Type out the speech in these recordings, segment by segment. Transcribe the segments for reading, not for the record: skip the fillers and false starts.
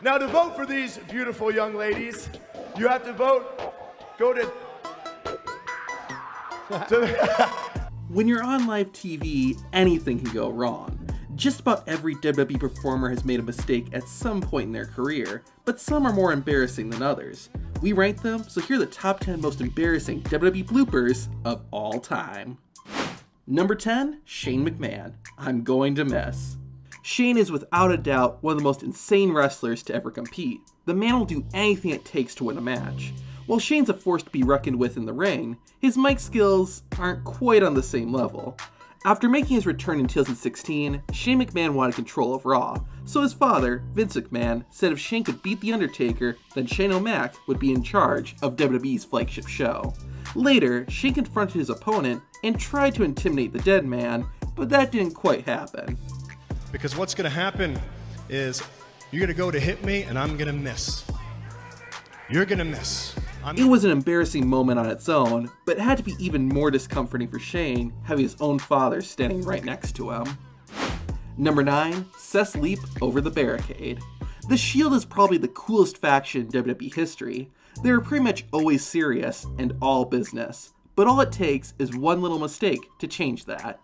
Now to vote for these beautiful young ladies, you have to vote, go to When you're on live TV, anything can go wrong. Just about every WWE performer has made a mistake at some point in their career, but some are more embarrassing than others. We ranked them, so here are the top 10 most embarrassing WWE bloopers of all time. Number 10, Shane McMahon. I'm going to miss. Shane is without a doubt one of the most insane wrestlers to ever compete. The man will do anything it takes to win a match. While Shane's a force to be reckoned with in the ring, his mic skills aren't quite on the same level. After making his return in 2016, Shane McMahon wanted control of Raw, so his father, Vince McMahon, said if Shane could beat The Undertaker, then Shane O'Mac would be in charge of WWE's flagship show. Later, Shane confronted his opponent and tried to intimidate the dead man, but that didn't quite happen. Because what's going to happen is you're going to go to hit me and I'm going to miss. You're going to miss. It was an embarrassing moment on its own, but it had to be even more discomforting for Shane having his own father standing right next to him. Number 9, Seth's leap over the barricade. The Shield is probably the coolest faction in WWE history. They are pretty much always serious and all business, but all it takes is one little mistake to change that.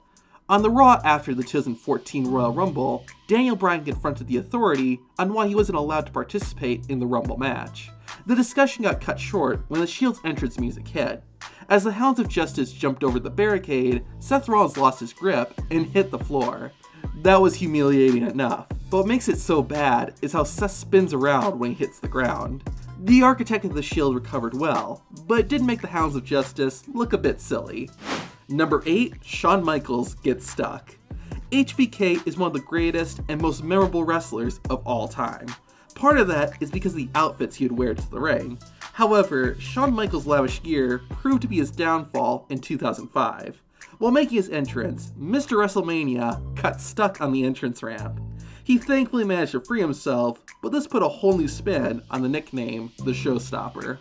On the Raw after the 2014 Royal Rumble, Daniel Bryan confronted the Authority on why he wasn't allowed to participate in the Rumble match. The discussion got cut short when the Shield's entrance music hit. As the Hounds of Justice jumped over the barricade, Seth Rollins lost his grip and hit the floor. That was humiliating enough, but what makes it so bad is how Seth spins around when he hits the ground. The Architect of the Shield recovered well, but it did make the Hounds of Justice look a bit silly. Number 8, Shawn Michaels gets stuck. HBK is one of the greatest and most memorable wrestlers of all time. Part of that is because of the outfits he would wear to the ring. However, Shawn Michaels' lavish gear proved to be his downfall in 2005. While making his entrance, Mr. WrestleMania got stuck on the entrance ramp. He thankfully managed to free himself, but this put a whole new spin on the nickname, the Showstopper.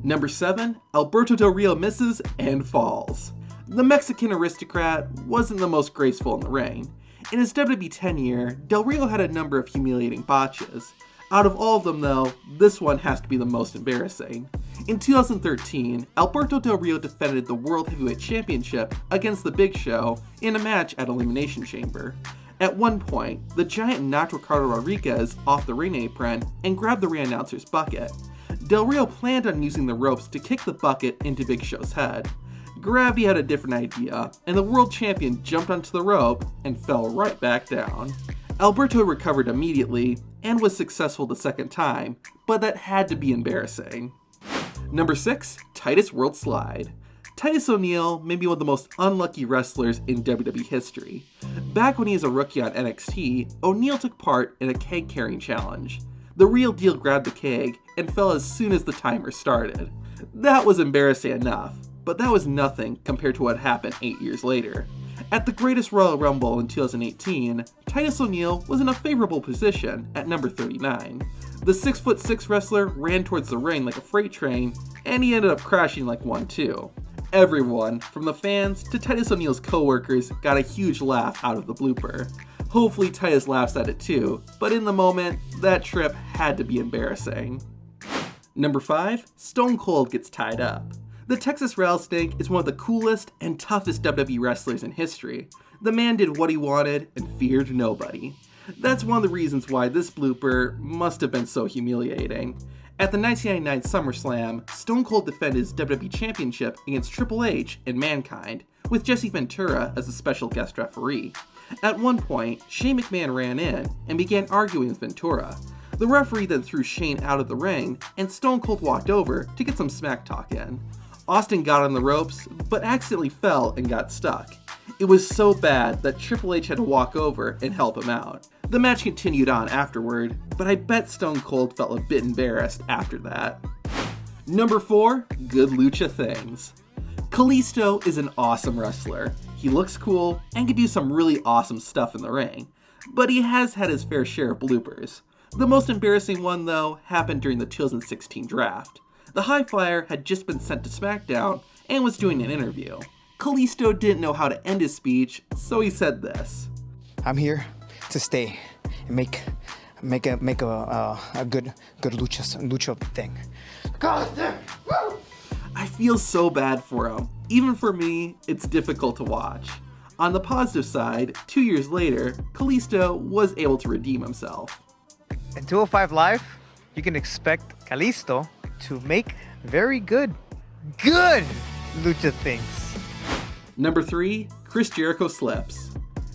Number 7, Alberto Del Rio misses and falls. The Mexican aristocrat wasn't the most graceful in the ring. In his WWE tenure, Del Rio had a number of humiliating botches. Out of all of them though, this one has to be the most embarrassing. In 2013, Alberto Del Rio defended the World Heavyweight Championship against The Big Show in a match at Elimination Chamber. At one point, the Giant knocked Ricardo Rodriguez off the ring apron and grabbed the ring announcer's bucket. Del Rio planned on using the ropes to kick the bucket into Big Show's head. Gravity had a different idea, and the world champion jumped onto the rope and fell right back down. Alberto recovered immediately and was successful the second time, but that had to be embarrassing. Number 6, Titus World Slide. Titus O'Neil may be one of the most unlucky wrestlers in WWE history. Back when he was a rookie on NXT, O'Neil took part in a keg carrying challenge. The Real Deal grabbed the keg and fell as soon as the timer started. That was embarrassing enough, but that was nothing compared to what happened 8 years later. At the Greatest Royal Rumble in 2018, Titus O'Neil was in a favorable position at number 39. The 6'6" wrestler ran towards the ring like a freight train, and he ended up crashing like one too. Everyone, from the fans to Titus O'Neil's co-workers, got a huge laugh out of the blooper. Hopefully Titus laughs at it too, but in the moment, that trip had to be embarrassing. Number 5, Stone Cold gets tied up. The Texas Rattlesnake is one of the coolest and toughest WWE wrestlers in history. The man did what he wanted and feared nobody. That's one of the reasons why this blooper must have been so humiliating. At the 1999 SummerSlam, Stone Cold defended his WWE Championship against Triple H and Mankind, with Jesse Ventura as a special guest referee. At one point, Shane McMahon ran in and began arguing with Ventura. The referee then threw Shane out of the ring, and Stone Cold walked over to get some smack talk in. Austin got on the ropes, but accidentally fell and got stuck. It was so bad that Triple H had to walk over and help him out. The match continued on afterward, but I bet Stone Cold felt a bit embarrassed after that. Number 4, Good Lucha Things. Kalisto is an awesome wrestler. He looks cool and can do some really awesome stuff in the ring, but he has had his fair share of bloopers. The most embarrassing one, though, happened during the 2016 draft. The High Flyer had just been sent to SmackDown and was doing an interview. Kalisto didn't know how to end his speech, so he said this. I'm here to stay and make make a good lucha thing. God damn! Woo! I feel so bad for him. Even for me, it's difficult to watch. On the positive side, 2 years later, Kalisto was able to redeem himself. In 205 Live, you can expect Kalisto to make very good lucha things. Number 3, Chris Jericho slips.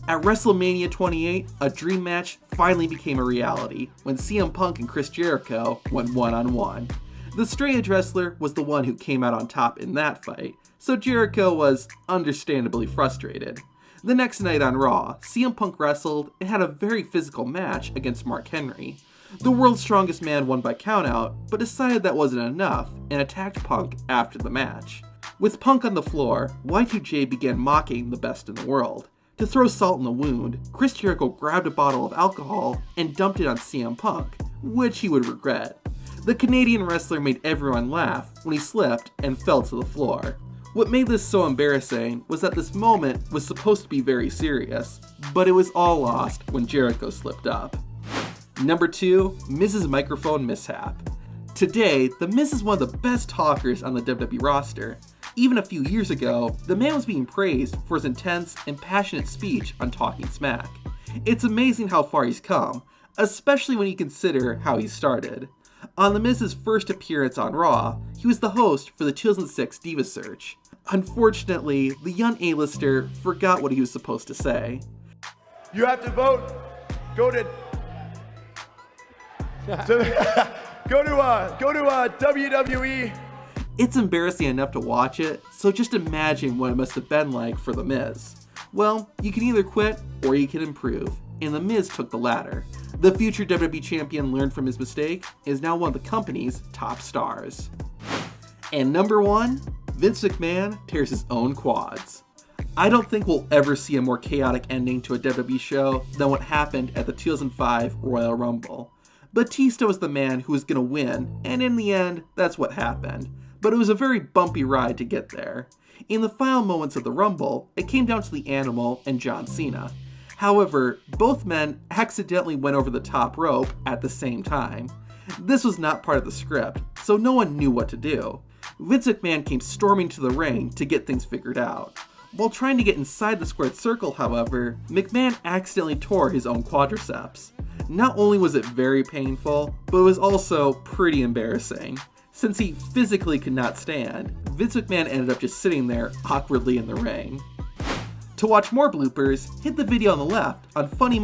At WrestleMania 28, a dream match finally became a reality when CM Punk and Chris Jericho went one-on-one. The straight-edge wrestler was the one who came out on top in that fight, so Jericho was understandably frustrated. The next night on Raw, CM Punk wrestled and had a very physical match against Mark Henry. The world's strongest man won by countout, but decided that wasn't enough and attacked Punk after the match. With Punk on the floor, Y2J began mocking the best in the world. To throw salt in the wound, Chris Jericho grabbed a bottle of alcohol and dumped it on CM Punk, which he would regret. The Canadian wrestler made everyone laugh when he slipped and fell to the floor. What made this so embarrassing was that this moment was supposed to be very serious, but it was all lost when Jericho slipped up. Number 2, Miz's microphone mishap. Today, The Miz is one of the best talkers on the WWE roster. Even a few years ago, the man was being praised for his intense and passionate speech on Talking Smack. It's amazing how far he's come, especially when you consider how he started. On The Miz's first appearance on Raw, he was the host for the 2006 Diva Search. Unfortunately, the young A-lister forgot what he was supposed to say. You have to vote. Go to WWE. It's embarrassing enough to watch it, so just imagine what it must have been like for The Miz. Well, you can either quit or you can improve, and The Miz took the latter. The future WWE champion learned from his mistake and is now one of the company's top stars. And number 1, Vince McMahon tears his own quads. I don't think we'll ever see a more chaotic ending to a WWE show than what happened at the 2005 Royal Rumble. Batista was the man who was going to win, and in the end, that's what happened. But it was a very bumpy ride to get there. In the final moments of the Rumble, it came down to the Animal and John Cena. However, both men accidentally went over the top rope at the same time. This was not part of the script, so no one knew what to do. Vince McMahon came storming to the ring to get things figured out. While trying to get inside the squared circle, however, McMahon accidentally tore his own quadriceps. Not only was it very painful, but it was also pretty embarrassing. Since he physically could not stand, Vince McMahon ended up just sitting there awkwardly in the ring. To watch more bloopers, hit the video on the left on Funny